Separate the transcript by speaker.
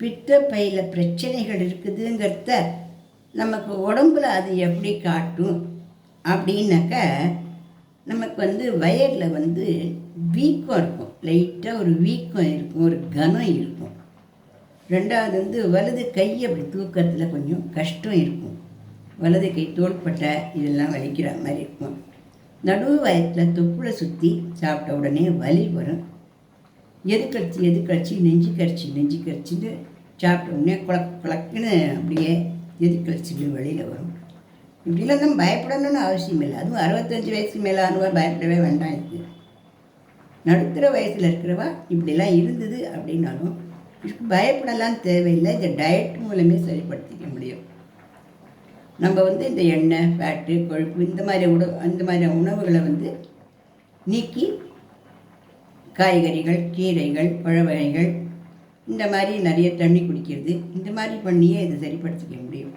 Speaker 1: பித்தப்பையில் பிரச்சனைகள் இருக்குதுங்கிறத நமக்கு உடம்புல அது எப்படி காட்டும் அப்படின்னாக்க, நமக்கு வயரில் வீக்கம் இருக்கும், லைட்டாக ஒரு வீக்கம் இருக்கும், ஒரு கனம் இருக்கும். ரெண்டாவது வலது கை அப்படி தூக்கத்தில் கொஞ்சம் கஷ்டம் இருக்கும், வலது கை தோள்பட்டை இதெல்லாம் வலிக்கிற மாதிரி இருக்கும். நடுவு வயத்தில் தொப்புளை சுற்றி சாப்பிட்ட உடனே வலி வரும். எது கழிச்சு நெஞ்சு கழிச்சின்னு சாப்பிட்ட உடனே குளக்குன்னு அப்படியே எது கழிச்சுட்டு வெளியில் வரும். இப்படிலாம் தான் பயப்படணும்னு அவசியம் இல்லை. அதுவும் 65 வயசுக்கு மேலானவா பயப்படவே வேண்டாம். இருக்குது நடுத்தர வயசில் இருக்கிறவா இப்படிலாம் இருந்தது அப்படின்னாலும் இதுக்கு பயப்படலாம் தேவையில்லை. இந்த டயட் மூலமே சரிப்படுத்திக்க முடியும். நம்ம இந்த எண்ணெய், ஃபேட்டு, கொழுப்பு இந்த மாதிரி உணவுகளை நீக்கி காய்கறிகள், கீரைகள், பழ வகைகள் இந்த மாதிரி நிறைய தண்ணி குடிக்கிறது, இந்த மாதிரி பண்ணியே இதை சரிப்படுத்திக்க முடியும்.